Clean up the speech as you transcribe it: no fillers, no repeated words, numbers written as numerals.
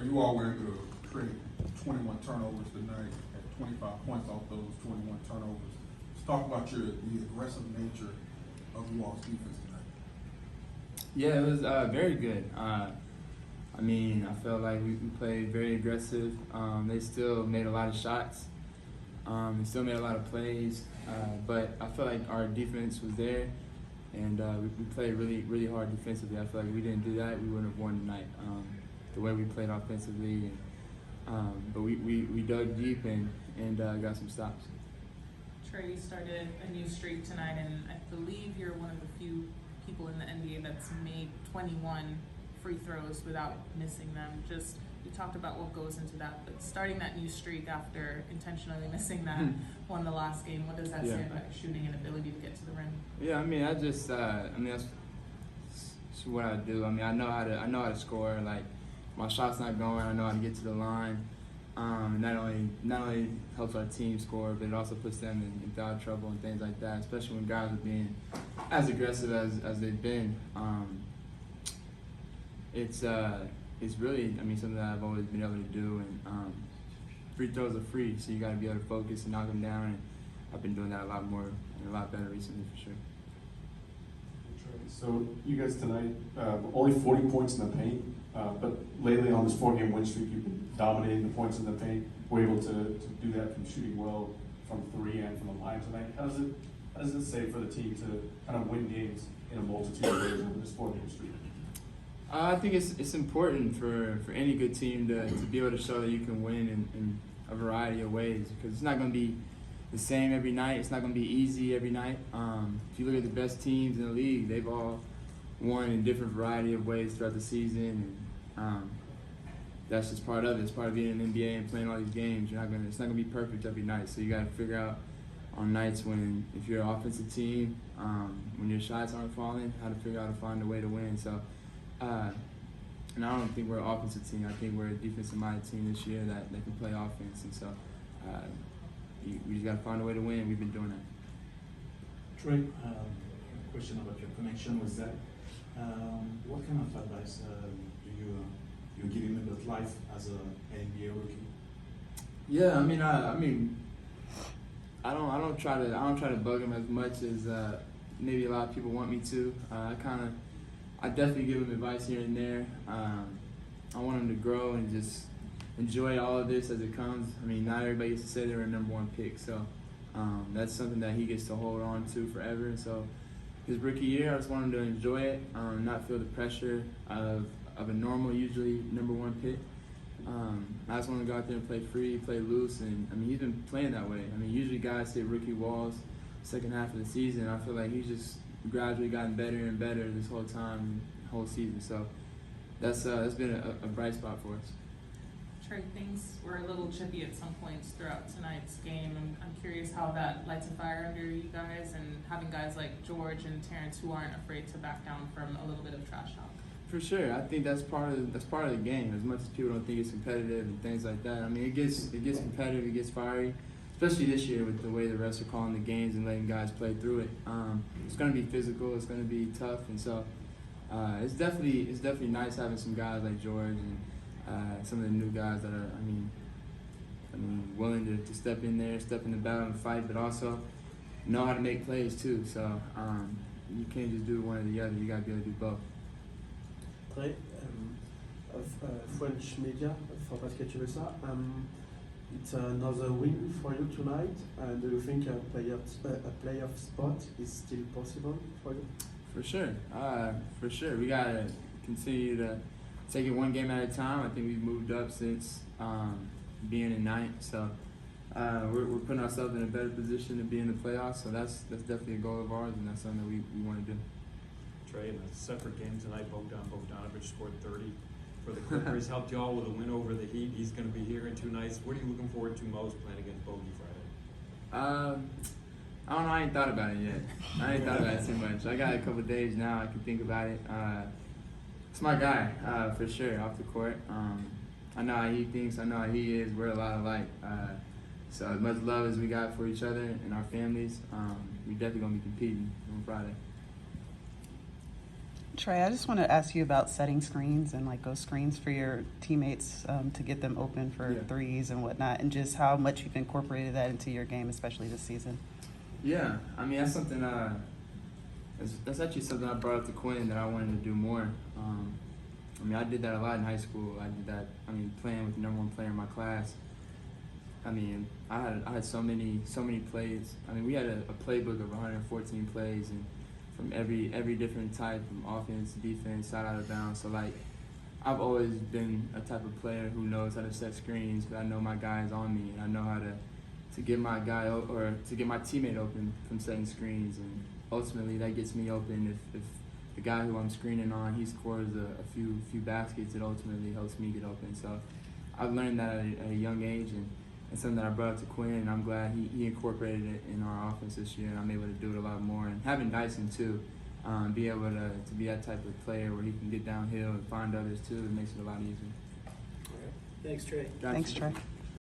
Trae, you all were able to create 21 turnovers tonight, had 25 points off those 21 turnovers. Let's talk about the aggressive nature of you all's defense tonight. Yeah, it was very good. I mean, I felt like we played very aggressive. They still made a lot of shots. They still made a lot of plays. But I felt like our defense was there, and we played really, really hard defensively. I feel like if we didn't do that, we wouldn't have won tonight. The way we played offensively, but we dug deep and got some stops. Trae started a new streak tonight, and I believe you're one of the few people in the NBA that's made 21 free throws without missing them. Just, you talked about what goes into that, but starting that new streak after intentionally missing that one the last game, what does that say about your shooting and ability to get to the rim? Yeah, I mean, that's what I do. I mean, I know how to score. Like, my shot's not going, I know how to get to the line. Not only helps our team score, but it also puts them in foul trouble and things like that, especially when guys are being as aggressive as they've been. It's really, I mean, something that I've always been able to do, and free throws are free, so you got to be able to focus and knock them down, and I've been doing that a lot more and a lot better recently for sure. So you guys tonight, only 40 points in the paint, but lately on this 4-game win streak, you've been dominating the points in the paint. We're able to do that from shooting well from three and from the line tonight. How does it say for the team to kind of win games in a multitude of ways over this 4-game streak? I think it's important for any good team to be able to show that you can win in a variety of ways, because it's not going to be the same every night. It's not going to be easy every night. If you look at the best teams in the league, they've all won in different variety of ways throughout the season, and that's just part of it. It's part of being in the NBA and playing all these games. It's not gonna be perfect every night. So you got to figure out on nights when, if you're an offensive team, when your shots aren't falling, how to figure out to find a way to win. So, and I don't think we're an offensive team. I think we're a defensive-minded team this year that can play offense. And so, we just got to find a way to win. We've been doing that. Trae, a question about your connection with Zach. What kind of advice do you give him about life as an NBA rookie? Yeah, I don't try to bug him as much as maybe a lot of people want me to. I definitely give him advice here and there. I want him to grow and just enjoy all of this as it comes. I mean, not everybody gets to say they're a #1 pick, so that's something that he gets to hold on to forever. And so his rookie year, I just want him to enjoy it, not feel the pressure of a normal, usually #1 pick. I just want to go out there and play free, play loose, and I mean, he's been playing that way. I mean, usually guys hit rookie walls second half of the season. I feel like he's just gradually gotten better and better this whole time, whole season. So that's been a bright spot for us. Trae, things were a little chippy at some points throughout tonight's game. I'm curious how that lights a fire under you guys, and having guys like George and Terrence who aren't afraid to back down from a little bit of trash talk. For sure, I think that's part of the game. As much as people don't think it's competitive and things like that, I mean, it gets competitive, it gets fiery, especially this year with the way the refs are calling the games and letting guys play through it. It's going to be physical, it's going to be tough, and so it's definitely nice having some guys like George and some of the new guys that are, I mean, willing to step in there, step in the battle and fight, but also know how to make plays too. So you can't just do one or the other. You got to be able to do both. Trae, French media for Basket USA. It's another win for you tonight. Do you think a playoff spot is still possible for you? For sure. We gotta continue to take it one game at a time. I think we've moved up since being in ninth, so we're putting ourselves in a better position to be in the playoffs. So that's definitely a goal of ours, and that's something that we want to do. Trae, in a separate game tonight, Bogdanovich scored 30 for the Clippers. Helped y'all with a win over the Heat. He's going to be here in 2 nights. What are you looking forward to most playing against Bogey Friday? I don't know. I ain't thought about it yet. I ain't thought about it too much. I got a couple of days now. I can think about it. It's my guy, for sure, off the court. I know how he thinks. I know how he is. We're a lot alike. So as much love as we got for each other and our families, we're definitely going to be competing on Friday. Trae, I just want to ask you about setting screens and like ghost screens for your teammates to get them open for Yeah. threes and whatnot, and just how much you've incorporated that into your game, especially this season. Yeah, I mean that's something. That's actually something I brought up to Quinn that I wanted to do more. I mean, I did that a lot in high school. I did that. I mean, playing with the number one player in my class. I mean, I had so many plays. I mean, we had a playbook of 114 plays, and from every different type, from offense, defense, side out of bounds. So like, I've always been a type of player who knows how to set screens, because I know my guy is on me, and I know how to get my guy or to get my teammate open from setting screens, and ultimately that gets me open. If the guy who I'm screening on, he scores a few baskets, it ultimately helps me get open. So I've learned that at a young age, and it's something that I brought up to Quinn, and I'm glad he incorporated it in our offense this year, and I'm able to do it a lot more. And having Dyson too, be able to be that type of player where he can get downhill and find others too, it makes it a lot easier. Thanks, Trae. Gotcha. Thanks, Trae.